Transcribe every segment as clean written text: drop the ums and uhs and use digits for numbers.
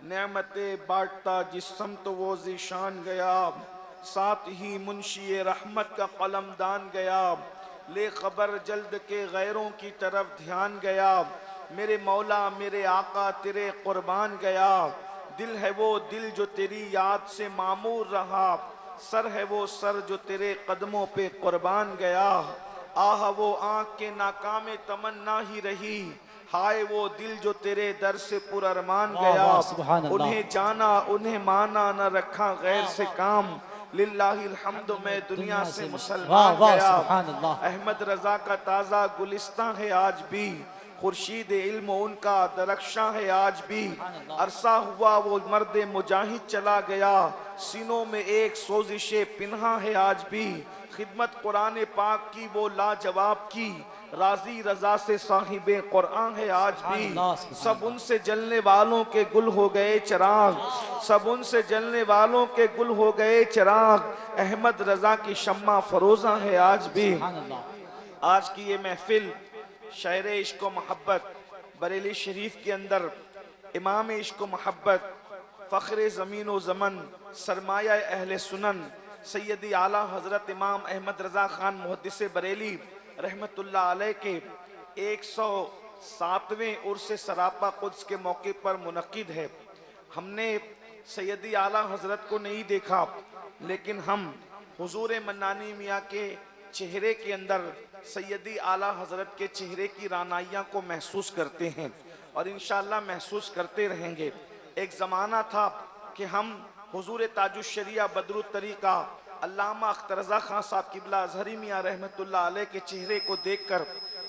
नेमते बांटता जिस समत वो ज़ीशान गया, साथ ही मुंशी रहमत का कलमदान गया। ले खबर जल्द के गैरों की तरफ ध्यान गया, मेरे मौला मेरे आका तेरे कुर्बान गया। दिल है वो दिल जो तेरी याद से मामूर रहा, सर है वो सर जो तेरे कदमों पे कुर्बान गया। आह वो आँख के नाकामे तमन्ना ही रही, हाय वो दिल जो तेरे दर से पुरअरमान गया। सुभान अल्लाह। उन्हें जाना उन्हें माना न रखा गैर से काम, लिल्लाहिल हम्द में दुनिया से वाह मुसलमान वाह गया। सुभान अल्लाह। अहमद रजा का ताज़ा गुलिस्तां है आज भी, खुर्शीद इल्म उनका दरख्शां है आज भी। अरसा हुआ वो मर्द मुजाहिद चला गया, सीनों में एक सोजिशे पिन्हा है आज भी। खिदमत कुरान पाक की वो लाजवाब की, राजी रजा से साहिबे कुरान है आज भी। सब उनसे जलने वालों के गुल हो गए चिराग, सब उनसे जलने वालों के गुल हो गए चिराग। अहमद रजा की शम्मा फरोजा है आज भी। आज की ये महफिल शायर इश्क व मोहब्बत बरेली शरीफ के अंदर इमाम इश्क व मोहब्बत फ़ख्र ज़मीन व ज़मन सरमाया अहले सुनन सैयदी आला हज़रत इमाम अहमद रज़ा ख़ान मुहद्दिस बरेली रहमतुल्लाह अलैह के 107वें उर्स सरापा कुद्स के मौके पर मुनक़िद है। हमने सैयदी आला हज़रत को नहीं देखा, लेकिन हम हुजूर मन्नानी मियाँ के चेहरे के अंदर सैयदी आला हज़रत के चेहरे की रानाइयाँ को महसूस करते हैं और इंशाअल्लाह महसूस करते रहेंगे। एक ज़माना था कि हम हुजूर ताजुश्शरिया बदरुत तरीक़ा अल्लामा अख्तर रज़ा खान साहब किबला अज़हरी मियाँ रहमतुल्लाह अलैह के चेहरे को देखकर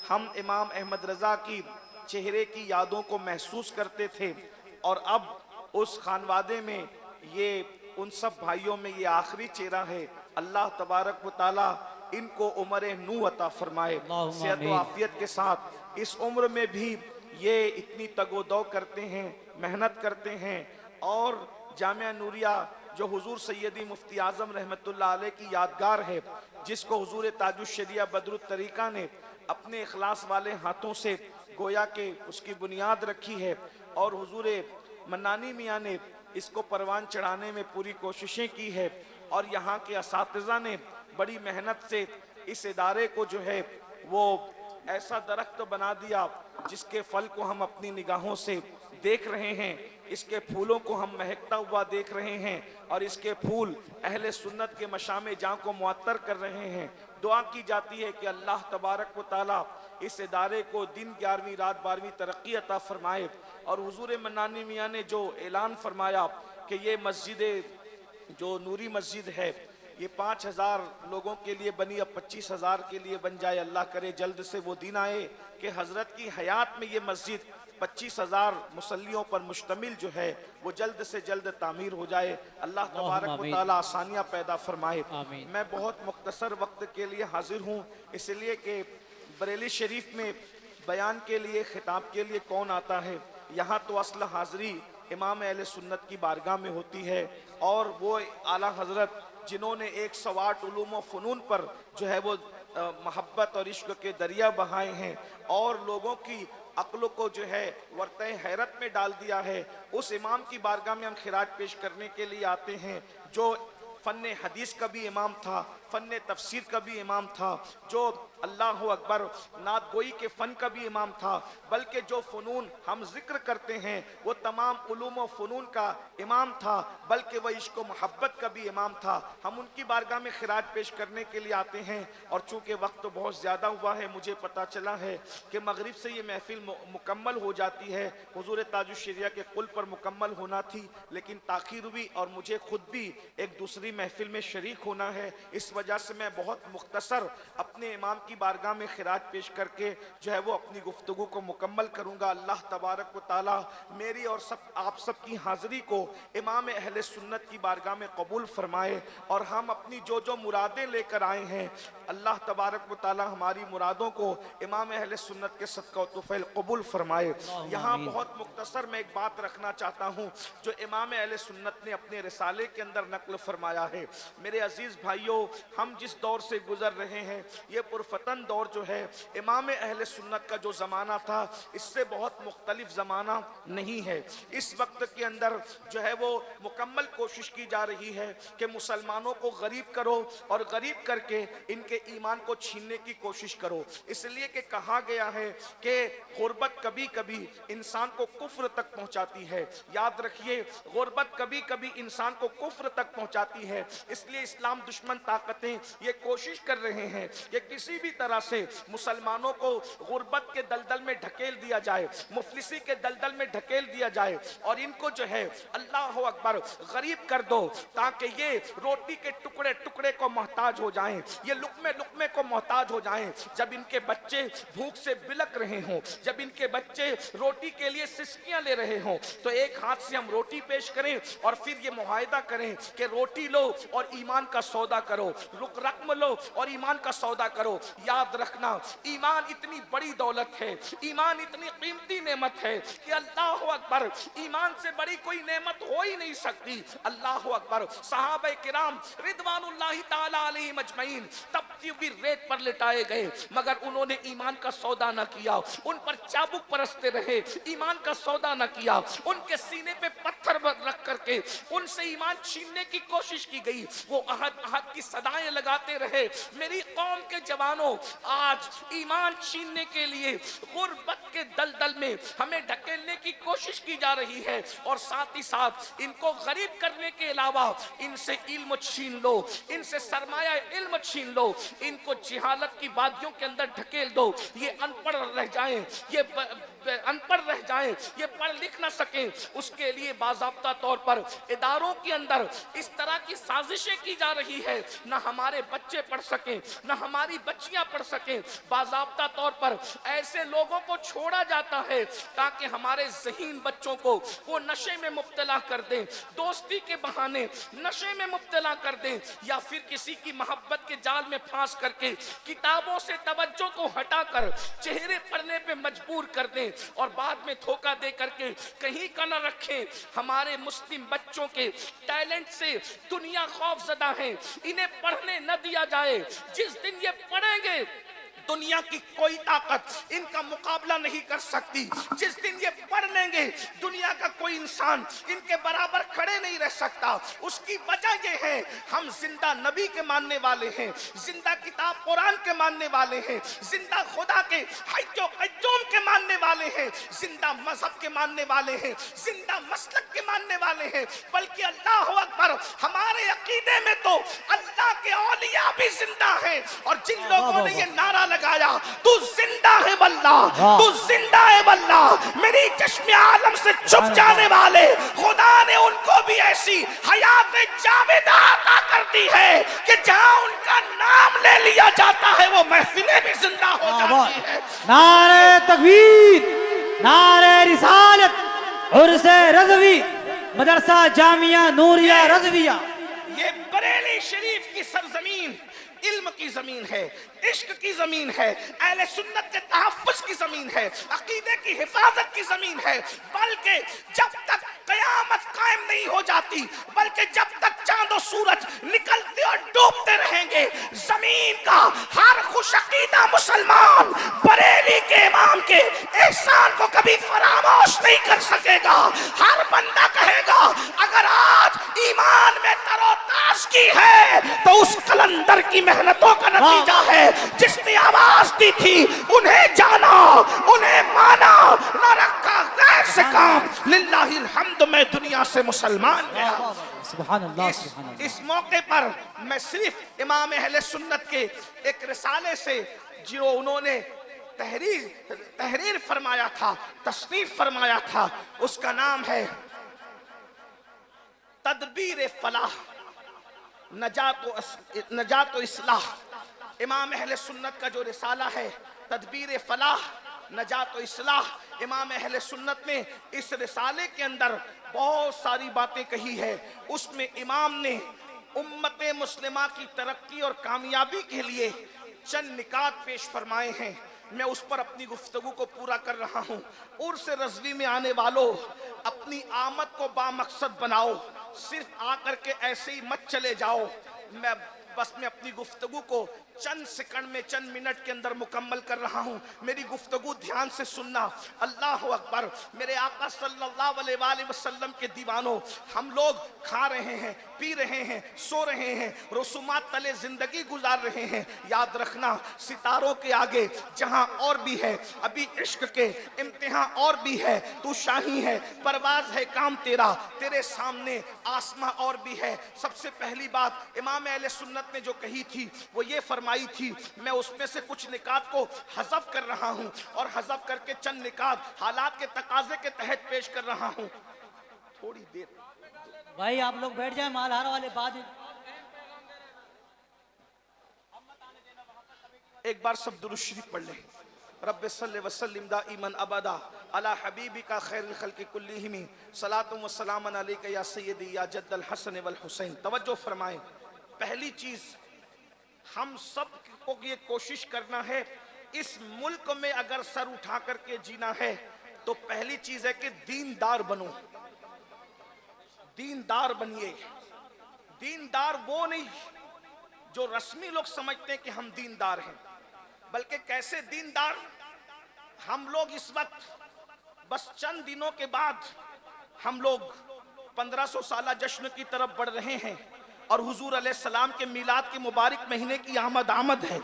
हम इमाम अहमद रज़ा की चेहरे की यादों को महसूस करते थे। और अब उस खानवादे में ये उन सब भाइयों में ये आखिरी चेहरा है। अल्लाह तबारक व तआला इनको उम्र नू अता फरमाए, सेहत व आफियत के साथ। इस उम्र में भी ये इतनी तगोदौ करते हैं, मेहनत करते हैं। और जामिया नूरिया जो हुजूर सैयदी मुफ्ती आज़म रहमतुल्लाह अलैह की यादगार है, जिसको हुजूर ताजुश्शरिया बदरुत तरीक़ा ने अपने इखलास वाले हाथों से गोया के उसकी बुनियाद रखी है और हुजूर मन्नानी मियाँ ने इसको परवान चढ़ाने में पूरी कोशिशें की है। और यहाँ के असातिज़ा ने बड़ी मेहनत से इस इदारे को जो है वो ऐसा दरख्त बना दिया जिसके फल को हम अपनी निगाहों से देख रहे हैं, इसके फूलों को हम महकता हुआ देख रहे हैं और इसके फूल अहले सुन्नत के मशामे जां को मुअत्तर कर रहे हैं। दुआ की जाती है कि अल्लाह तबारक व तआला इस इदारे को दिन 11वीं रात 12वीं तरक्की अता फरमाए। और हुजूर मन्नानी मियाँ ने जो ऐलान फरमाया कि ये मस्जिद जो नूरी मस्जिद है ये 5000 लोगों के लिए बनी, अब 25,000 के लिए बन जाए। अल्लाह करे जल्द से वो दिन आए कि हज़रत की हयात में ये मस्जिद 25,000 मुसल्लियों पर मुश्तमिल जो है वो जल्द से जल्द तामीर हो जाए। अल्लाह तबारक व तआला आसानियाँ पैदा फरमाए। मैं बहुत मुख्तसर वक्त के लिए हाजिर हूँ, इसलिए कि बरेली शरीफ में बयान के लिए खिताब के लिए कौन आता है। यहाँ तो असल हाज़री इमाम अहले सुन्नत की बारगाह में होती है और वो आला हज़रत जिन्होंने 108 उलूम व फ़नून पर जो है वो मोहब्बत और इश्क के दरिया बहाए हैं और लोगों की अक्ल को जो है वर्ते हैरत में डाल दिया है, उस इमाम की बारगाह में हम खिराज पेश करने के लिए आते हैं जो फ़न हदीस का भी इमाम था, फ़न तफसीर का भी इमाम था, जो अल्लाह अकबर नात गोई के फ़न का भी इमाम था, बल्कि जो फ़नून हम जिक्र करते हैं वो तमाम उलूम व फ़नून का इमाम था, बल्कि वह इश्क व मोहब्बत का भी इमाम था। हम उनकी बारगाह में खिराज पेश करने के लिए आते हैं। और चूँकि वक्त तो बहुत ज़्यादा हुआ है, मुझे पता चला है कि मगरिब से ये महफिल मुकम्मल हो जाती है। हुजूर ताजुश्शरिया के कुल पर मुकम्मल होना थी, लेकिन ताख़ीर हुई और मुझे खुद भी एक दूसरी महफिल में शरीक होना है। इस वजह से मैं बहुत मुख्तसर अपने इमाम की बारगाह में खिराज पेश करके जो है वो अपनी गुफ्तगू को मुकम्मल करूँगा। अल्लाह तबारक व तआला मेरी और आप सब की हाज़िरी को इमाम अहले सुन्नत की बारगाह में कबूल फरमाए और हम अपनी जो जो मुरादें लेकर आए हैं अल्लाह तबारक व तआला हमारी मुरादों को इमाम अहले सुन्नत के सदका व तुफ़ैल कबूल फरमाए। यहाँ बहुत मुख्तसर मैं एक बात रखना चाहता हूँ जो इमाम अहले सुन्नत ने अपने रिसाले के अंदर नकल फरमाया है। मेरे अजीज़ भाइयों, हम जिस दौर से गुजर रहे हैं ये पुरफतेह फतन दौर जो है इमाम अहले सुन्नत का जो ज़माना था इससे बहुत मुख्तलिफ ज़माना नहीं है। इस वक्त के अंदर जो है वो मुकम्मल कोशिश की जा रही है कि मुसलमानों को गरीब करो और गरीब करके इनके ईमान को छीनने की कोशिश करो। इसलिए कि कहा गया है कि गुर्बत कभी कभी इंसान को कुफ्र तक पहुंचाती है। याद रखिए, गुर्बत कभी कभी इंसान को कुफ्र तक पहुंचाती है। इसलिए इस्लाम दुश्मन ताकतें ये कोशिश कर रहे हैं कि किसी भी तरह से मुसलमानों को गुर्बत के दलदल में ढकेल दिया जाए, मुफलिसी के दलदल में ढकेल दिया जाए और इनको जो है अल्लाह अकबर गरीब कर दो ताकि ये रोटी के टुकड़े टुकड़े को मोहताज हो जाएं, ये लुकमे लुकमे को मोहताज हो जाएं। जब इनके बच्चे भूख से बिलक रहे हों, जब इनके बच्चे रोटी के लिए सिसकियां ले रहे हों, तो एक हाथ से हम रोटी पेश करें और फिर ये मुआहिदा करें कि रोटी लो और ईमान का सौदा करो, रकम लो और ईमान का सौदा करो। याद रखना, ईमान इतनी बड़ी दौलत है, ईमान इतनी कीमती नेमत है कि अल्लाह अकबर, ईमान से बड़ी कोई नेमत हो ही नहीं सकती। अल्लाह अकबर, सहाबा किराम रिदवानुल्लाहि ताला अलैहिम अजमईन तपती हुई रेत पर लिटाए गए मगर उन्होंने ईमान का सौदा न किया, उन पर चाबुक परसते रहे, ईमान का सौदा न किया, उनके सीने पे पत्थर रख करके उनसे ईमान छीनने की कोशिश की गई। वो अहद अहद की सदाएं लगाते रहे। मेरी कौम के जवानों, आज ईमान छीनने के लिए गुर्बत के दलदल में हमें ढकेलने की कोशिश की जा रही है और साथ ही साथ इनको गरीब करने के अलावा इनसे इल्म छीन लो, इनसे सरमाया इल्म छीन लो, इनको जिहालत की वादियों के अंदर ढकेल दो। ये अनपढ़ रह जाएं, ये अनपढ़ रह जाएं, ये पढ़ लिख ना सके। उसके लिए बाज़ाब्ता तौर पर इदारों के अंदर इस तरह की साजिशें की जा रही है, ना हमारे बच्चे पढ़ सके, ना हमारी बच्चियां पढ़ सके। बाज़ाब्ता तौर पर ऐसे लोगों को छोड़ा जाता है ताकि हमारे ज़हीन बच्चों को वो नशे में मुब्तला कर दें, दोस्ती के बहाने नशे में मुब्तला कर दें, या फिर किसी की मोहब्बत के जाल में फांस करके किताबों से तवज्जो को हटाकर चेहरे पढ़ने पे मजबूर कर दें और बाद में धोखा दे करके कहीं का न रखें। हमारे मुस्लिम बच्चों के टैलेंट से दुनिया खौफजदा है, इन्हें पढ़ने न दिया जाए। जिस दिन ये पढ़ेंगे दुनिया की कोई ताकत इनका मुकाबला नहीं कर सकती। जिस दिन ये पढ़ लेंगे दुनिया का कोई इंसान इनके बराबर खड़े नहीं रह सकता। उसकी वजह ये है, हम जिंदा नबी के मानने वाले हैं, जिंदा किताब कुरान के मानने वाले हैं, जिंदा खुदा के हय्यो क़य्यूम के मानने वाले हैं, जिंदा मजहब के मानने वाले हैं, जिंदा मसलक के मानने वाले हैं। बल्कि अल्लाह अकबर, हमारे अकीदे में तो अल्लाह के औलिया भी जिंदा हैं। और जिन लोगों ने ये नारा लगाया, तू जिंदा है वल्लाह, तू जिंदा है वल्लाह, मेरी चश्मे आलम से छुप जाने वाले खुदा ने उनको भी ऐसी हयात जावेदा अता कर दी है कि जहां उनका नाम ले लिया जाता है वो महफिलें भी जिंदा हो जाती है। नारे तकबीर, नारे रिसालत, उर्से रज़वी, मदरसा जामिया नूरिया रज़विया। ये बरेली शरीफ की सरजमीन इल्म की जमीन है, इश्क की जमीन है, अहले सुन्नत के तहफ़्फ़ुज़ की जमीन है, अकीदे की हिफाजत की जमीन है। बल्कि जब तक क़यामत कायम नहीं हो जाती, बल्कि जब तक चांद और सूरज निकलते और डूबते रहेंगे, जमीन का हर खुशअक़ीदा मुसलमान बरेली के इमाम के एहसान को कभी फरामोश नहीं कर सकेगा। हर बंदा कहेगा, अगर आज ईमान में तरोताज़गी है तो उस कलंदर की मेहनतों का नतीजा है। जिसने आवाज दी थी उन्हें जाना, उन्हें माना, न रखा गैर से काम। लिल्लाहिल हम्द, मैं दुनिया से मुसलमान गया। सुभान अल्लाह, सुभान अल्लाह। इस मौके पर मैं सिर्फ इमाम अहले सुन्नत के एक रिसाले से जो उन्होंने तहरीर फरमाया था, तस्नीफ फरमाया था, उसका नाम है तदबीर फलाह नजात व इस्लाह। इमाम अहले सुन्नत का जो रिसाला है तदबीर फलाह नजात व इस्लाह, इमाम अहले सुन्नत ने इस रिसाले के अंदर बहुत सारी बातें कही है। उसमें इमाम ने उम्मत मुस्लिमा की तरक्की और कामयाबी के लिए चंद निकात पेश फरमाए हैं। मैं उस पर अपनी गुफ्तगू को पूरा कर रहा हूँ। उर्स रज़वी में आने वालों, अपनी आमद को बामकसद बनाओ, सिर्फ आकर के ऐसे ही मत चले जाओ। मैं अपनी गुफ्तगू को चंद सेकंड में, चंद मिनट के अंदर मुकम्मल कर रहा हूं। मेरी गुफ्तगू ध्यान से सुनना। अल्लाह अकबर। मेरे आका सल्लल्लाहु अलैहि वसल्लम के दीवानों, हम लोग खा रहे हैं, पी रहे हैं, सो रहे हैं, रसूमात तले जिंदगी गुजार रहे हैं। याद रखना, सितारों के आगे जहां और भी है, अभी इश्क के इम्तिहान और भी है। तू शाही है, परवाज है काम तेरा, तेरे सामने आसमां और भी है। सबसे पहली बात इमाम अहले सुन्नत ने जो कही थी वो ये फरमाई थी, मैं उसमें से कुछ निकात को हज़फ कर रहा हूं और हज़फ करके चंद निकात हालात के तकाजे के तहत पेश कर रहा हूं। थोड़ी देर भाई आप लोग बैठ जाए, मालहार वाले बाद। एक बार सब दुरूद शरीफ पढ़ लें। रब्बे सल्ले वसल्लिम दाइमन अबदा अला हबीबिका खैरुल खल्क़ि कुल्लिहिम सलातुम व सलामन अलैका या सय्यदी या जद्दल हसन वल हुसैन। तवज्जो फरमाएं। पहली चीज हम सब को ये कोशिश करना है, इस मुल्क में अगर सर उठा करके जीना है तो पहली चीज है कि दीनदार बनो। दीनदार बनिए। दीनदार वो नहीं जो रस्मी लोग समझते हैं कि हम दीनदार हैं, बल्कि कैसे दीनदार। हम लोग इस वक्त बस चंद दिनों के बाद हम लोग 1500 साला जश्न की तरफ बढ़ रहे हैं और हुजूर अलैहिस्सलाम के मिलाद के मुबारक महीने की आमद है,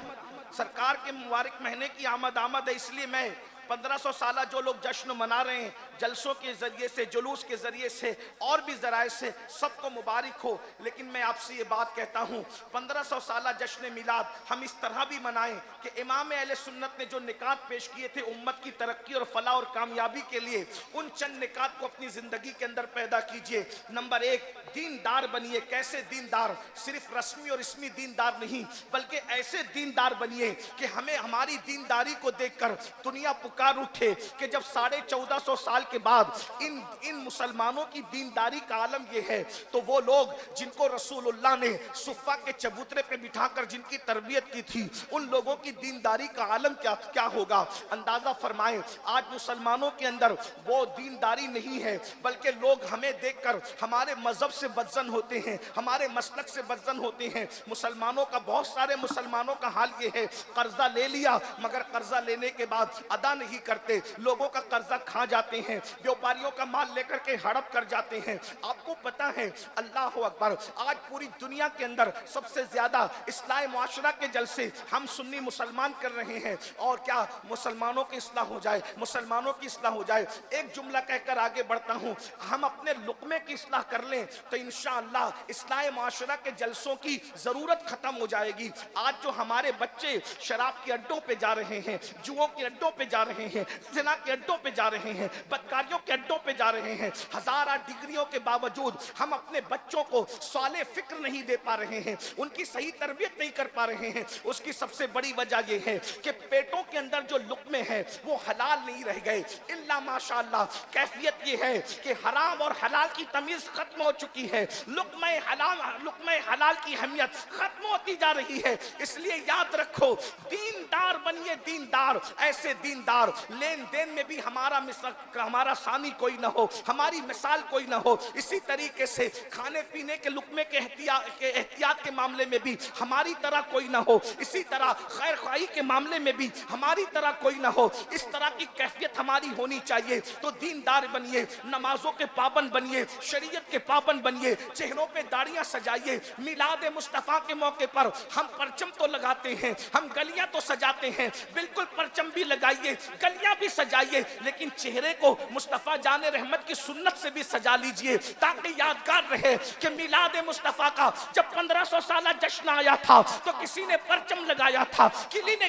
सरकार के मुबारक महीने की आमद है। इसलिए मैं 1500 साला जो लोग जश्न मना रहे हैं, जलसों के जरिए से, जुलूस के जरिए से और भी जराए से, सबको मुबारक हो। लेकिन मैं आपसे ये बात कहता हूँ, 1500 साला जश्न मिलाद हम इस तरह भी मनाएं कि इमाम अहले सुन्नत ने जो निकात पेश किए थे उम्मत की तरक्की और फलाह और कामयाबी के लिए, उन चंद निकात को अपनी जिंदगी के अंदर पैदा कीजिए। नंबर एक, दीनदार बनिए। कैसे दीनदार? सिर्फ रस्मी और इसमी दीनदार नहीं, बल्कि ऐसे दीनदार बनिए कि हमें हमारी दीनदारी को देखकर दुनिया पुकार उठे कि जब 1450 साल के बाद इन मुसलमानों की दीनदारी का आलम यह है, तो वो लोग जिनको रसूलुल्लाह ने सुफ़ा के चबूतरे पे बिठाकर जिनकी तरबियत की थी, उन लोगों की दीनदारी का आलम क्या होगा। अंदाजा फरमाएं, आज मुसलमानों के अंदर वो दीनदारी नहीं है, बल्कि लोग हमें देखकर हमारे मजहब से बदजन होते हैं, हमारे मसलक से बदजन होते हैं। मुसलमानों का, बहुत सारे मुसलमानों का हाल ये है, कर्जा ले लिया मगर कर्जा लेने के बाद अदा नहीं करते, लोगों का कर्जा खा जाते हैं, व्यापारियों का माल लेकर के हड़प कर जाते हैं। आपको पता है, अल्लाह अकबर, आज पूरी दुनिया के अंदर सबसे ज्यादा इस्लाही मुआशरा के जलसे हम सुन्नी मुसलमान कर रहे हैं। और क्या मुसलमानों की इस्लाह हो जाए, मुसलमानों की इस्लाह हो जाए। एक जुमला कहकर आगे बढ़ता हूँ, हम अपने लुक़मे की इस्लाह कर लें तो इंशाअल्लाह इस्लाही मुआशरा के जलसों की जरूरत खत्म हो जाएगी। आज जो हमारे बच्चे शराब के अड्डों पे जा रहे हैं, जुओं के अड्डों पे जा रहे हैं, जिना के अड्डों पे जा रहे हैं, बदकारियों के अड्डों पे जा रहे हैं, हजारा डिग्रियों के बावजूद हम अपने बच्चों को साले फिक्र नहीं दे पा रहे हैं, उनकी सही तरबियत नहीं कर पा रहे हैं। उसकी सबसे बड़ी वजह यह है कि पेटों के अंदर जो लुक़मे हैं वो हलाल नहीं रह गए। इल्ला माशाअल्लाह कैफियत ये है कि हराम और हलाल की तमीज खत्म हो चुकी है। लुक़मे हलाल की अहमियत खत्म होती जा रही है। इसलिए याद रखो, दीनदार बनिए। दीनदार, ऐसे दीनदार लेन देन में भी हमारा सानी कोई ना हो, हमारी मिसाल कोई ना हो। इसी तरीके से खाने पीने के लुक़मे के एहतियात के मामले में भी हमारी तरह कोई ना हो। इसी तरह खैर ख्वाही के मामले में भी हमारी तरह कोई ना हो। इस तरह की कैफियत हमारी होनी चाहिए। तो दीनदार बनिए, नमाजों के पाबंद बनिए, शरीयत के पाबंद बनिए, चेहरों पे दाढ़ियां सजाइए। मिलाद मुस्तफ़ा के मौके पर हम परचम तो लगाते हैं, हम गलियां तो सजाते हैं, बिल्कुल परचम भी लगाइए, गलियां भी सजाइए, लेकिन चेहरे को मुस्तफ़ा जाने रहमत की सुन्नत से भी सजा लीजिए, ताकि यादगार रहे कि मिलाद मुस्तफ़ा का जब 1500 साला जश्न आया था तो किसी ने परचम लगाया था,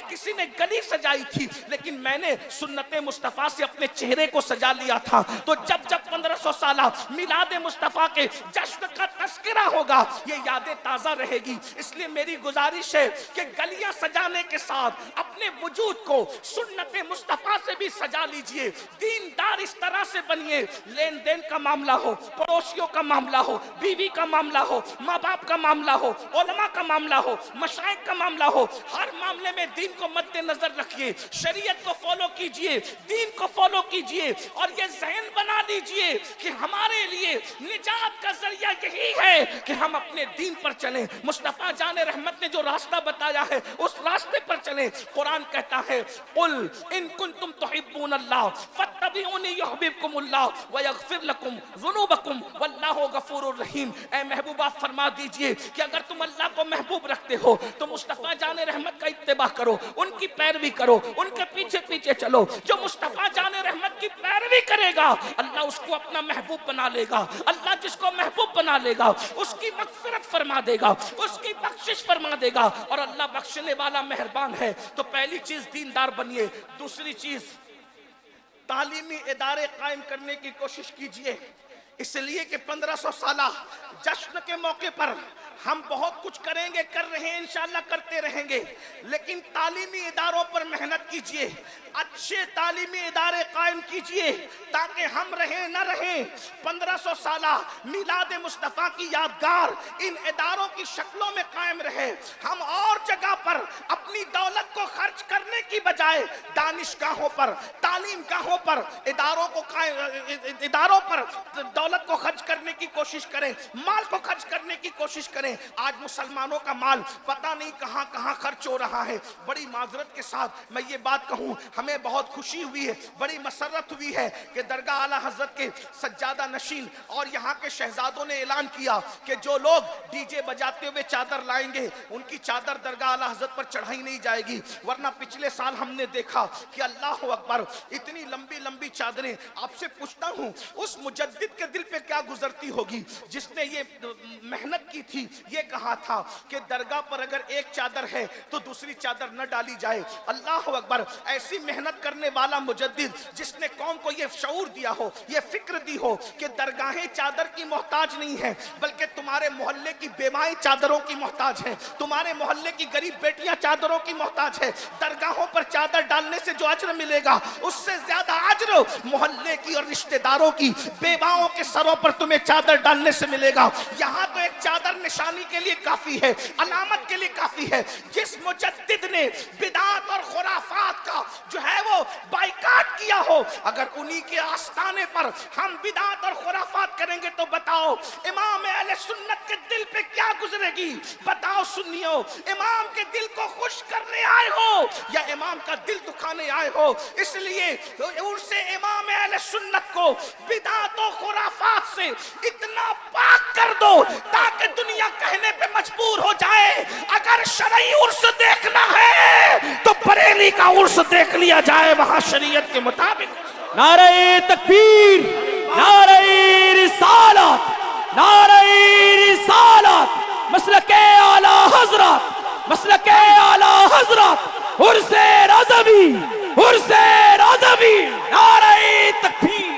किसी ने गली सजाई थी, लेकिन मैंने सुन्नत मुस्तफ़ा से अपने चेहरे को सजा लिया था। तो जब 1500 साला मिलाद मुस्तफ़ा के जश्न का तस्करा होगा, ये यादें ताज़ा रहेगी। इसलिए मेरी गुजारिश है कि गलियां सजाने के साथ अपने वजूद को सुन्नत मुस्तफ़ा मुस्तफा से भी सजा लीजिए। दीनदार इस तरह से बनिए, लेन देन का मामला हो, पड़ोसियों का मामला हो, बीवी का मामला हो, माँ बाप का मामला हो, उलमा का मामला हो, मशाइख का मामला हो, हर मामले में दीन को मद्देनजर रखिए, शरीयत को फॉलो कीजिए, दीन को फॉलो कीजिए और ये ज़हन बना लीजिए कि हमारे लिए निजात का जरिया यही है कि हम अपने दीन पर चलें। मुस्तफा जान रहमत ने जो रास्ता बताया है उस रास्ते पर चलें। कुरान कहता है कुल इन कुंतुम तुहिब्बूनल्लाह फत्तबिऊनी युहब्बिबकुमुल्लाह व यगफिर लकुम ज़ुनूबकुम वल्लाहु गफूरुर रहीम। ए महबूबा फरमा दीजिए कि अगर तुम अल्लाह को महबूब रखते हो तो मुस्तफा जान रहमत का इत्तिबा करो, उनकी पैरवी करो, उनके पीछे पीछे चलो। जो मुस्तफा जान रहमत की पैरवी करेगा अल्लाह उसको अपना महबूब बना लेगा। अल्लाह जिसको महबूब बना लेगा उसकी मगफिरत फरमा देगा, उसकी बख्शिश फरमा देगा और अल्लाह बख्शने वाला मेहरबान है। तो पहली चीज दीनदार बनिए। दूसरी चीज तालीमी इदारे कायम करने की कोशिश कीजिए, इसलिए कि 1500 साला जश्न के मौके पर हम बहुत कुछ करेंगे, कर रहे हैं, इंशाअल्लाह करते रहेंगे, लेकिन तालीमी इदारों पर मेहनत कीजिए, अच्छे तालीमी इदारे कायम कीजिए ताकि हम रहें न रहें 1500 साला मिलाद मुस्तफ़ा की यादगार इन इदारों की शक्लों में कायम रहे। हम और जगह पर अपनी दौलत को खर्च करने की बजाय दानिशगाहों पर, तालीमगाहों पर, इदारों पर दौलत को खर्च करने की कोशिश करें, माल को खर्च करने की कोशिश करें। आज मुसलमानों का माल पता नहीं कहां कहां खर्च हो रहा है। बड़ी माजरत के साथ मैं ये बात कहूं, हमें बहुत खुशी हुई है, बड़ी मसरत हुई है कि दरगाह आला हजरत के सज्जादा नशीन और यहाँ के शहजादों ने ऐलान किया कि जो लोग डीजे बजाते हुए चादर लाएंगे उनकी चादर दरगाह आला हजरत पर चढ़ाई नहीं जाएगी। वरना पिछले साल हमने देखा कि अल्लाह अकबर इतनी लंबी लंबी चादरें। आपसे पूछता हूँ उस मुजद्दिद के दिल पे क्या गुजरती होगी जिसने ये मेहनत की थी, ये कहा था कि दरगाह पर अगर एक चादर है तो दूसरी चादर न डाली जाए। अल्लाह अकबर, ऐसी मेहनत करने वाला मुजद्दिद जिसने कौम को ये शऊर दिया हो, ये फिक्र दी हो कि दरगाहें चादर की मोहताज नहीं है बल्कि तुम्हारे मोहल्ले की बेमाई चादरों की मोहताज है, तुम्हारे मोहल्ले की गरीब बेटियां चादरों की मोहताज है। दरगाहों पर चादर डालने से जो अजर मिलेगा उससे ज्यादा अजर मोहल्ले की और रिश्तेदारों की बेवाओं के सरों पर तुम्हें चादर डालने से मिलेगा। यहाँ तो एक चादर निशानी के लिए काफी है, अलामत के लिए काफी है। जिस मुजद्दिद ने बिदात और खुराफात का जो है वो बाइकाट किया हो, अगर उन्हीं के आस्थाने पर हम बिदात और खुराफात करेंगे तो बताओ इमाम अहले सुन्नत के दिल पे क्या गुजरेगी? बताओ सुन्नियों, इमाम के दिल को खुश करने आए हो या इमाम का दिल दुखाने आए हो? इसलिए उनसे इमाम अहले सुन्नत को बिदात और खुराफात से इतना पाक कर दो ताकि दुनिया कहने पे मजबूर हो जाए अगर शरई उर्स देखना है तो बरेली का उर्स देख लिया जाए, वहां शरीयत के मुताबिक। नारे तकबीर, नारे रिसालत, नारे रिसालत, मसलके आला हजरत, मसलके आला हजरत, उर्से रज़वी, उर्से रज़वी, नारे तकबीर।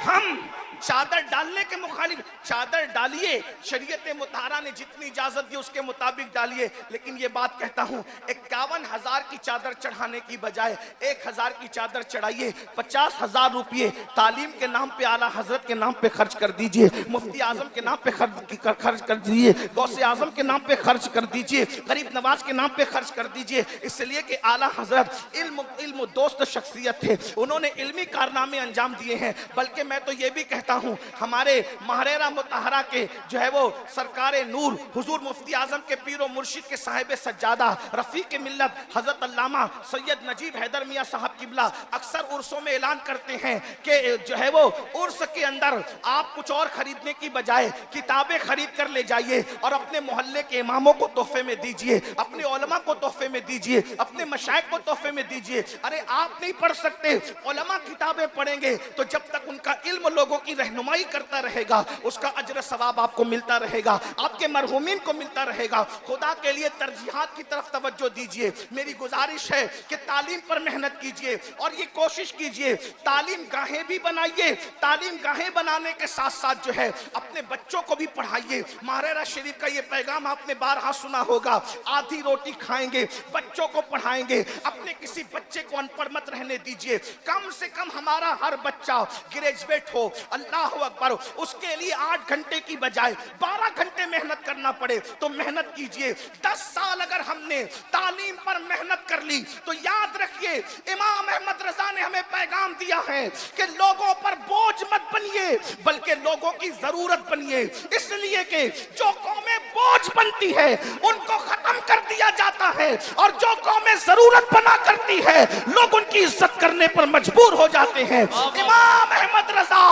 हम चादर डालने के मुखालिफ, चादर डालिए, शरीयत मुताहरा ने जितनी इजाजत दी उसके मुताबिक डालिए, लेकिन ये बात कहता हूँ 51,000 की चादर चढ़ाने की बजाय 1,000 की चादर चढ़ाइए। 50,000 रुपये तालीम के नाम पे, आला हजरत के नाम पे खर्च कर दीजिए, मुफ्ती आजम के नाम पे खर्च कर दीजिए, गौसे आजम के नाम पे खर्च कर दीजिए, गरीब नवाज के नाम पे खर्च कर दीजिए। इसलिए कि आला हजरत इल्म दोस्त शख्सियत थे, उन्होंने इल्मी कारनामे अंजाम दिए हैं। बल्कि मैं तो ये भी कहता हूँ हमारे महरेरा मुताहरा के जो है वो सरकारे नूर हुजूर मुफ्ती आजम के पीरो मुर्शिद के साहिब सज्जादा रफीक मिल्लत हजरत अल्लामा सैयद नजीब हैदर मियाँ साहब किबला अक्सर उर्सों में ऐलान करते हैं कि जो है वो उर्स के अंदर आप कुछ और खरीदने की बजाय किताबें खरीद कर ले जाइए और अपने मोहल्ले के इमामों को तोहफे में दीजिए, अपने उलमा को तोहफे में दीजिए, अपने मशाइख को तोहफे में दीजिए। अरे आप नहीं पढ़ सकते, उलमा किताबें पढ़ेंगे तो जब तक उनका इल्म लोगों की रहनुमाई करता रहेगा उसका उसका अजर सवाब आपको मिलता रहेगा, आपके मरहूमीन को मिलता रहेगा। खुदा के लिए तरजीहात की तरफ तवज्जो दीजिए। मेरी गुजारिश है कि तालीम पर मेहनत कीजिए और ये कोशिश कीजिए तालीम गाहें भी बनाइए। तालीम गाहें बनाने के साथ साथ जो है अपने बच्चों को भी पढ़ाइए। माहरा शरीफ का ये पैगाम आपने बारहा सुना होगा, आधी रोटी खाएंगे, बच्चों को पढ़ाएंगे। अपने किसी बच्चे को अनपढ़ मत रहने दीजिए। कम से कम हमारा हर बच्चा ग्रेजुएट हो, अल्लाह अकबर। उसके लिए 8 घंटे की बजाय 12 घंटे मेहनत करना पड़े तो मेहनत कीजिए। 10 साल अगर हमने तालीम पर मेहनत कर ली तो याद रखिए इमाम अहमद रजा ने हमें पैगाम दिया है कि लोगों पर बोझ मत बनिए बल्कि लोगों की जरूरत बनिए। इसलिए कि जो कौमें बोझ बनती है उनको खत्म कर दिया जाता है और जो कौमें जरूरत बना करती है लोग उनकी इज्जत करने पर मजबूर हो जाते हैं। इमाम अहमद रजा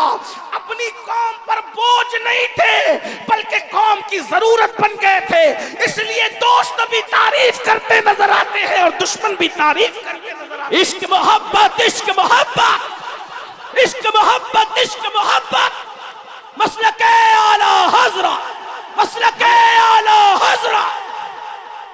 अपनी कौम पर बोझ नहीं थे बल्कि कौम की जरूरत बन गए थे। इसलिए दोस्त भी तारीफ करते नजर आते हैं और दुश्मन भी तारीफ करते नजर आते हैं। इश्क मोहब्बत, इश्क मोहब्बत, इश्क मोहब्बत, इश्क मोहब्बत। मसलके आला हज़रत, मसलके आला हज़रत।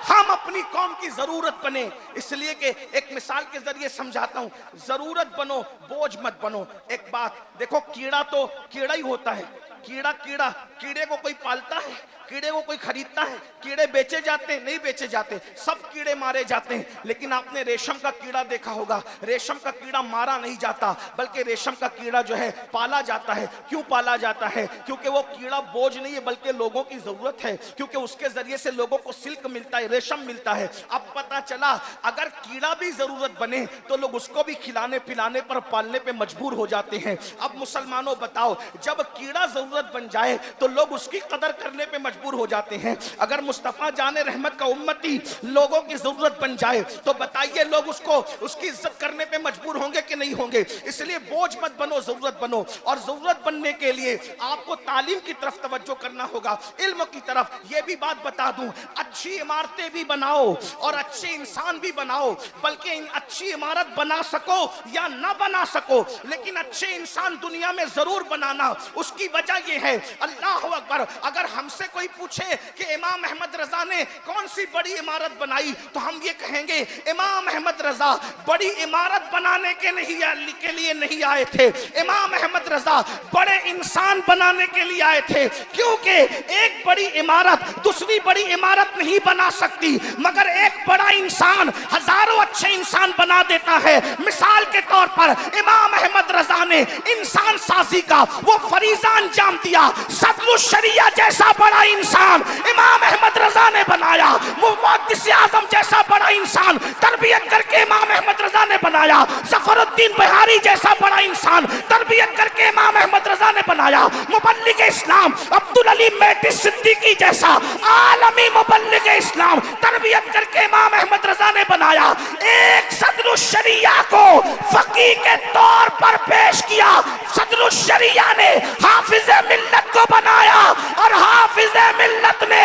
हम अपनी कौम की जरूरत बने। इसलिए कि एक मिसाल के जरिए समझाता हूं, जरूरत बनो, बोझ मत बनो। एक बात देखो, कीड़ा तो कीड़ा ही होता है। कीड़े को कोई पालता है, कीड़े को कोई खरीदता है? कीड़े बेचे जाते हैं? नहीं बेचे जाते, सब कीड़े मारे जाते हैं। लेकिन आपने रेशम का कीड़ा देखा होगा, रेशम का कीड़ा मारा नहीं जाता बल्कि रेशम का कीड़ा जो है पाला जाता है। क्यों पाला जाता है? क्योंकि वो कीड़ा बोझ नहीं है बल्कि लोगों की जरूरत है, क्योंकि उसके जरिए से लोगों को सिल्क मिलता है, रेशम मिलता है। अब पता चला अगर कीड़ा भी जरूरत बने तो लोग उसको भी खिलाने पिलाने पर पालने पे मजबूर हो जाते हैं। अब मुसलमानों बताओ, जब कीड़ा जरूरत बन जाए तो लोग उसकी कदर करने पे मजबूर हो जाते हैं। अगर मुस्तफा जाने रहमत का उम्मती लोगों की जरूरत बन जाए तो बताइए लोग उसको उसकी इज्जत करने पे मजबूर होंगे कि नहीं होंगे? इसलिए बोझ मत बनो, जरूरत बनो। और जरूरत बनने के लिए आपको तालीम की तरफ तवज्जो करना होगा, इल्म की तरफ। ये भी बात बता दूं, अच्छी इमारतें भी बनाओ और अच्छे इंसान भी बनाओ, बल्कि अच्छी इमारत बना सको या ना बना सको लेकिन अच्छे इंसान दुनिया में जरूर बनाना। उसकी वजह यह है, अल्लाह अकबर, अगर हमसे कोई पूछे कि इमाम अहमद रजा ने कौन सी बड़ी इमारत बनाई तो हम ये कहेंगे इमाम अहमद रजा बड़ी इमारत बनाने के लिए नहीं आए थे। इमाम अहमद रजा बड़े इंसान बनाने के लिए आए थे, क्योंकि एक बड़ी इमारत दूसरी बड़ी इमारत नहीं बना सकती, मगर एक बड़ा इंसान हजारों अच्छे इंसान बना देता है। मिसाल के तौर पर इमाम अहमद रजा ने इंसान साजी का वो फरीजा अंजाम दिया। सदरुल शरिया जैसा बड़ा इंसान इमाम अहमद रजा ने बनाया। मुहद्दिस आजम जैसा बड़ा इंसान तरबियत करके इमाम अहमद रजा ने बनाया। ज़फरुद्दीन बिहारी जैसा बड़ा इंसान तरबियत करके इमाम अहमद रजा ने बनाया। मुबल्लिग इस्लाम अब्दुल अली मेहदी सिद्दीकी जैसा आलमी मुबल्लिग इस्लाम तरबियत करके इमाम अहमद रजा ने बनाया। एक सदरुल शरिया को फकीह के तौर पर पेश किया। सदरुल शरिया ने हाफिज़े मिल्लत को बनाया और हाफिज़े मिल्लत ने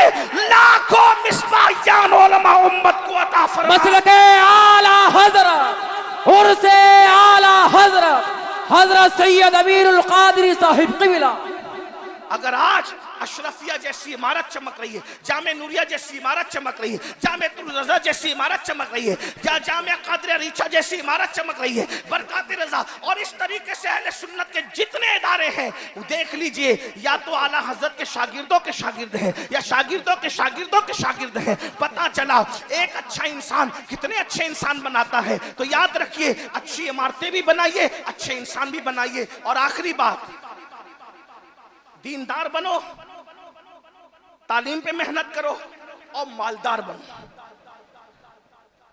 लाखों मिसबाहियान उलमा उम्मत को अता फरमाया। मसलके आला हज़रत, उर्से आला हज़रत, हज़रत सैयद अमीरुल क़ादरी साहिब क़िबला। अगर आज अशरफिया जैसी इमारत चमक रही है, जामे नूरिया जैसी इमारत चमक रही है, जामे रजा जैसी इमारत चमक रही है, जामे कादरिया रीछा जैसी इमारत चमक रही है, बरकात रजा, और इस तरीके से अहले सुन्नत के जितने इदारे हैं देख लीजिए, या तो आला हजरत के शागिर्दों के शागिर्द हैं या शागिर्दों के शागिर्दों के शागिर्द हैं। पता चला एक अच्छा इंसान कितने अच्छे इंसान बनाता है। तो याद रखिए, अच्छी इमारतें भी बनाइए, अच्छे इंसान भी बनाइए। और आखिरी बात, दीनदार बनो, तालीम पे मेहनत करो और मालदार बनो।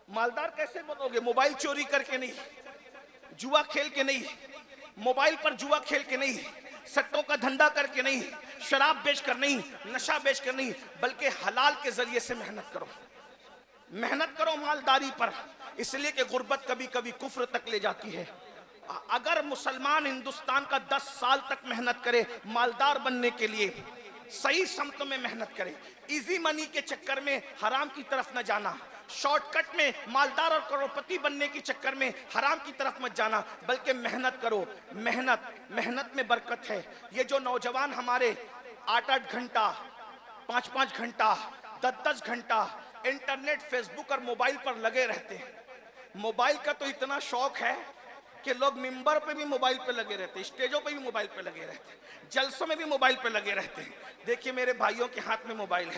मालदार कैसे बनोगे? मोबाइल चोरी करके नहीं, जुआ खेल के नहीं, मोबाइल पर जुआ खेल के नहीं, सट्टों का धंधा करके नहीं, शराब बेचकर नहीं, नशा बेचकर नहीं, बल्कि हलाल के जरिए से मेहनत करो। मेहनत करो मालदारी पर, इसलिए कि गुर्बत कभी कभी कुफ्र तक ले जाती है। अगर मुसलमान हिंदुस्तान का 10 साल तक मेहनत करे मालदार बनने के लिए, सही समत में मेहनत करे, इजी मनी के चक्कर में हराम की तरफ न जाना, शॉर्टकट में मालदार और करोड़पति बनने के चक्कर में हराम की तरफ मत जाना, बल्कि मेहनत करो। मेहनत में बरकत है। ये जो नौजवान हमारे 8-8 घंटा, 5-5 घंटा, 10-10 घंटा इंटरनेट, फेसबुक और मोबाइल पर लगे रहते हैं। मोबाइल का तो इतना शौक है कि लोग मिंबर पे भी मोबाइल पे लगे रहते हैं, स्टेजों पे भी मोबाइल पे लगे रहते हैं, जलसों में भी मोबाइल पे लगे रहते हैं। देखिए मेरे भाइयों के हाथ में मोबाइल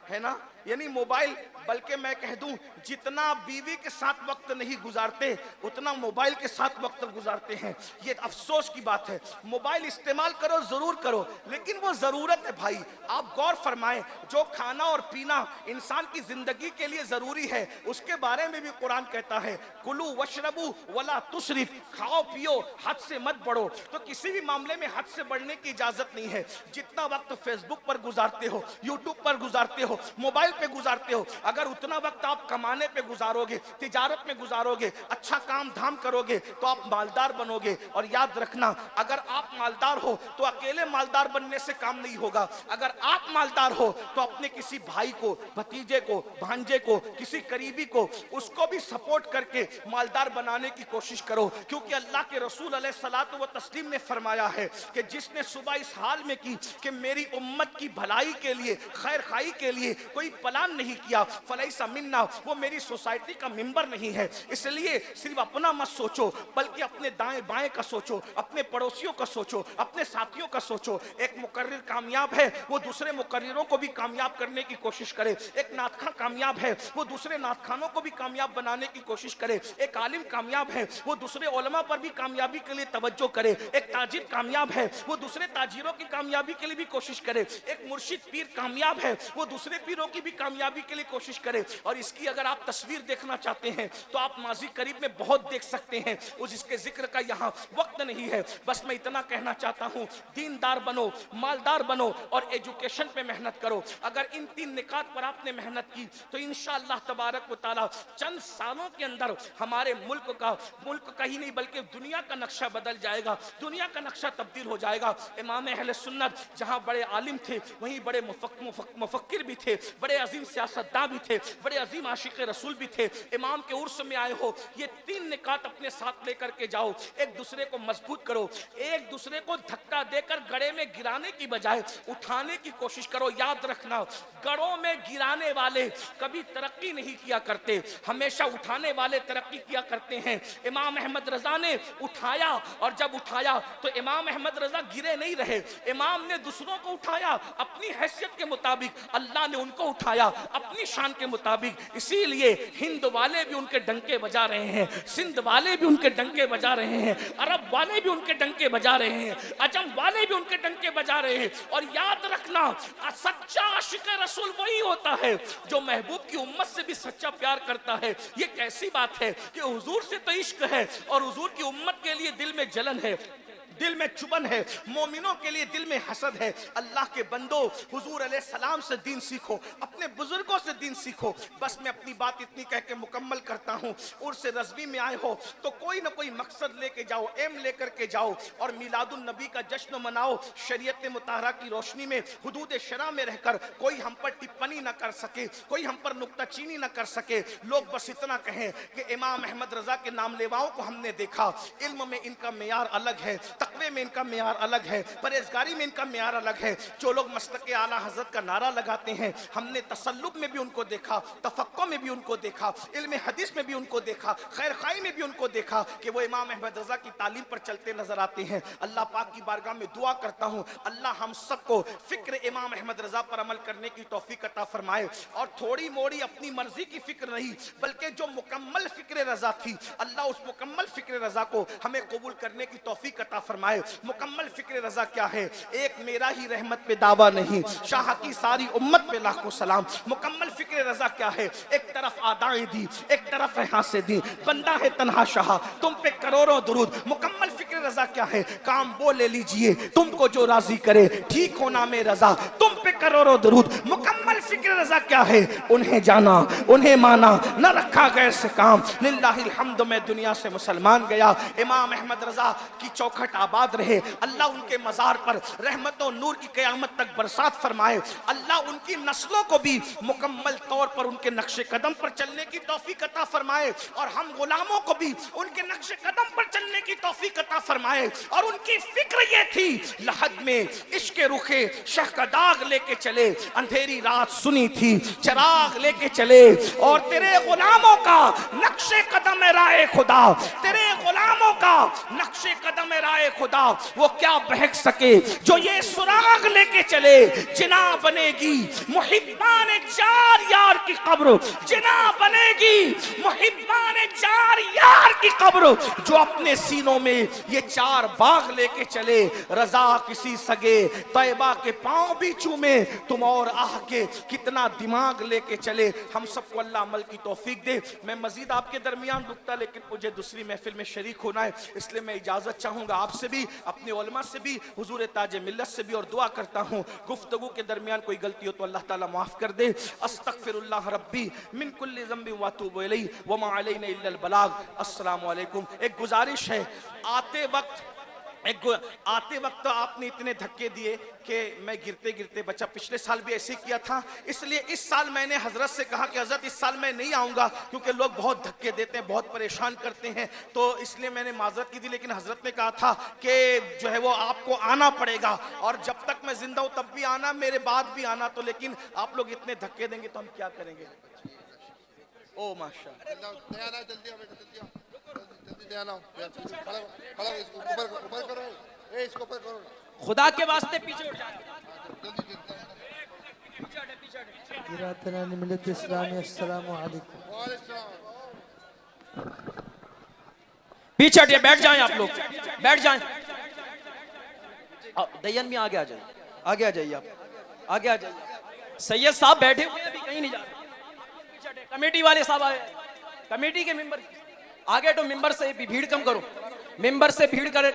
है ना, यानी मोबाइल, बल्कि मैं कह दूं जितना बीवी के साथ वक्त नहीं गुजारते उतना मोबाइल के साथ वक्त गुजारते हैं। ये अफसोस की बात है। मोबाइल इस्तेमाल करो, जरूर करो, लेकिन वो जरूरत है भाई। आप गौर फरमाएं, जो खाना और पीना इंसान की जिंदगी के लिए जरूरी है उसके बारे में भी कुरान कहता है कुलू वशरबू वला तुसरिफ, खाओ पियो, हद से मत बढ़ो। तो किसी भी मामले में हद से बढ़ने की इजाजत नहीं है। जितना वक्त फेसबुक पर गुजारते हो, यूट्यूब पर गुजारते हो, मोबाइल पे गुजारते हो, अगर उतना वक्त आप कमाने पे गुजारोगे, तिजारत में गुजारोगे, अच्छा काम धाम करोगे तो आप मालदार बनोगे। और याद रखना, अगर आप मालदार हो तो अकेले मालदार बनने से काम नहीं होगा। अगर आप मालदार हो तो अपने किसी भाई को, भतीजे को, भांजे को, किसी करीबी को, उसको भी सपोर्ट करके मालदार बनाने की कोशिश करो। क्योंकि अल्लाह के रसूल अलैहिस्सलातु व तस्लीम ने फरमाया है कि जिसने सुबह इस हाल में की कि मेरी उम्मत की भलाई के लिए, खैर खाई के लिए कोई प्लान नहीं किया, फलैसा मिन्ना, वो मेरी सोसाइटी का मेंबर नहीं है। इसलिए सिर्फ अपना मत सोचो, बल्कि अपने दाएं बाएं का सोचो, अपने पड़ोसियों का सोचो, अपने साथियों का सोचो। एक मुकर्रिर कामयाब है, वो दूसरे मुकर्रिरों को भी कामयाब करने की कोशिश करे। एक नातखा कामयाब है, वो दूसरे नातखानों को भी कामयाब बनाने की कोशिश करे। एक आलिम कामयाब है, वो दूसरे उलमा पर भी कामयाबी के लिए तवज्जो करे। एक ताजिर कामयाब है, वो दूसरे ताजिरों की कामयाबी के लिए भी कोशिश करे। एक मुर्शिद पीर कामयाब है, वो दूसरे पीरों की भी कामयाबी के लिए कोशिश करे। और इसकी अगर आप तस्वीर देखना चाहते हैं तो आप माजी करीब में बहुत देख सकते हैं, उस इसके जिक्र का यहाँ वक्त नहीं है। बस मैं इतना कहना चाहता हूँ, दीनदार बनो, मालदार बनो और एजुकेशन पे मेहनत करो। अगर इन 3 निकात पर आपने मेहनत की तो इंशाअल्लाह तबारक व तआला चंद सालों के अंदर हमारे मुल्क का ही नहीं बल्कि दुनिया का नक्शा बदल जाएगा, दुनिया का नक्शा तब्दील हो जाएगा। इमाम अहले सुन्नत जहाँ बड़े आलिम थे वहीं बड़े मुफक्किर भी थे, बड़े अजीम सियासतदान भी थे, बड़े अजीम आशिक रसूल भी थे। इमाम के उर्स में आए हो, ये 3 निकात अपने साथ लेकर के जाओ। एक दूसरे को मजबूत करो, एक दूसरे को धक्का देकर गड़े में गिराने की बजाय उठाने की कोशिश करो। याद रखना, गड़ों में गिराने वाले कभी तरक्की नहीं किया करते, हमेशा उठाने वाले तरक्की किया करते हैं। इमाम अहमद रजा ने उठाया, और जब उठाया तो इमाम अहमद रजा गिरे नहीं रहे, इमाम ने दूसरों को उठाया अपनी हैसियत के मुताबिक, अल्लाह ने उनको उठाया अपनी शान के मुताबिक। इसीलिए हिंद वाले भी उनके डंके बजा रहे हैं, सिंध वाले भी उनके डंके बजा रहे हैं, अरब वाले भी उनके डंके बजा रहे हैं, अजम वाले भी उनके डंके बजा रहे हैं। और याद रखना, सच्चा आशिक रसूल वही होता है जो महबूब की उम्मत से भी सच्चा प्यार करता है। ये कैसी बात है कि हुजूर से तो इश्क है और हुजूर की उम्मत के लिए दिल में जलन है, दिल में चुभन है, मोमिनों के लिए दिल में हसद है। अल्लाह के बंदो, हुजूर अलैहिस्सलाम से दीन सीखो, अपने बुजुर्गों से दीन सीखो। बस मैं अपनी बात इतनी कह के मुकम्मल करता हूँ। उर्स रज़वी में आए हो तो कोई ना कोई मकसद लेके जाओ, एम लेकर के जाओ और मिलादुन नबी का जश्न मनाओ। शरीयत मुताहरा की रोशनी में, हुदूद शरा में रहकर कोई हम पर टिप्पणी न कर सके, कोई हम पर नुक्ताचीनी न कर सके। लोग बस इतना कहें कि इमाम अहमद रजा के नाम लेवाओं को हमने देखा, इल्म में इनका मेयार अलग है, तक़वे में इनका मेयार अलग है, परहेजगारी में इनका मेयार अलग है। जो लोग मसलक आला हज़रत का नारा लगाते हैं, हमने तसल्लुब में भी उनको देखा, तफक्को में भी उनको देखा, इल्म हदीस में भी उनको देखा, खैर खाई में भी उनको देखा कि वो इमाम अहमद रजा की तालीम पर चलते नजर आते हैं। अल्लाह पाक की बारगाह में दुआ करता हूँ, अल्लाह हम सबको फिक्र इमाम अहमद रजा पर अमल करने की तौफीक अता फरमाए। और थोड़ी मोड़ी अपनी मर्जी की फिक्र नहीं, बल्कि जो मुकम्मल फिक्र रजा थी, अल्लाह उस मुकम्मल फिक्र रजा को हमें कबूल करने की तौफीक अता फरमाए। मुकम्मल फिक्र रजा क्या है? एक मेरा ही रहमत पे दावा नहीं, शाह की सारी उम्मत पे लाखों सलाम। मुकम्मल फिक्र रजा क्या है? एक तरफ आदाएं दी, एक तरफ है हाथ से दी, बंदा है तन्हा शाह, तुम पे करोड़ों दुरूद। मुकम्मल फिक्र रजा क्या है? काम वो ले लीजिए तुमको जो राजी करे, ठीक होना में रजा, तुम पे करोड़ों दुरूद। मुकम्मल फिक्र रजा क्या है? उन्हें जाना, उन्हें माना, न रखा गैर से काम। लिल्लाहिल हम्द में दुनिया से मुसलमान गया। इमाम अहमद रजा की चौखट आबाद रहे। अल्लाह उनके मजार पर रहमत और नूर की क़यामत तक बरसात फरमाए। अल्लाह उनकी नस्लों को भी मुकम्मल तौर पर उनके नक्शे कदम पर चलने की तौफीक अता फरमाए और हम गुलामों को भी उनके नक्शे कदम पर चलने की तौफीक अता फरमाए। और उनकी फिक्र ये थी, लहद में इश्क रुखे शह का दाग लेके चले, अंधेरी रात सुनी थी चराग लेके चले। और तेरे गुलामों का नक्शे कदम राय खुदा, तेरे गुलामों का नक्शे कदम राय खुदा, वो क्या बहक सके जो ये सुराग लेके चले। जिना बनेगी मुहिब्बान जार यार की कब्र, जिना बनेगी मुहिब्बान जार यार की कब्र, जो अपने सीनों में ये चार बाग लेके चले। रजा किसी सगे तैयबा के पांव भी चूमे, तुम और आह के कितना दिमाग लेके चले। हम सबको अल्लाह अमल की तौफीक दे। मैं मजीद आपके दरमियान रुकता, लेकिन मुझे दूसरी महफिल में शरीक होना है, इसलिए मैं इजाजत चाहूंगा आपसे भी, अपने उलमा से भी, हुजूर ताज मिल्लत से भी, और दुआ करता हूँ गुफ्तगू के दरमियान कोई गलती हो तो अल्लाह ताला माफ कर दे। अस्तगफिरुल्लाह रब्बी मिन कुल्लि ज़ंबि व अतूबु इलैहि व मा अलैना इल्ला अल बलाग। अस्सलामु अलैकुम। एक गुजारिश है, आते वक्त आपने इतने धक्के दिए कि मैं गिरते गिरते बचा। पिछले साल भी ऐसे किया था, इसलिए इस साल मैंने हजरत से कहा कि हजरत इस साल मैं नहीं आऊँगा क्योंकि लोग बहुत धक्के देते हैं, बहुत परेशान करते हैं, तो इसलिए मैंने माजरत की थी। लेकिन हजरत ने कहा था कि जो है वो आपको आना पड़ेगा, और जब तक मैं जिंदा हूँ तब भी आना, मेरे बाद भी आना। तो लेकिन आप लोग इतने धक्के देंगे तो हम क्या करेंगे? ओ माशाअल्लाह, खुदा के वास्ते पीछे उठ जाए। पीछे हटिए, बैठ जाएं आप लोग, बैठ जाएं। दयन भी आगे आ जाइए, आगे आ जाइए, आप आगे आ जाइए। सैयद साहब बैठे हुए अभी कहीं नहीं जा रहे। कमेटी वाले साहब आए, कमेटी के मेंबर आगे, तो मेंबर से भीड़ कम करो, मेंबर से भीड़ करे।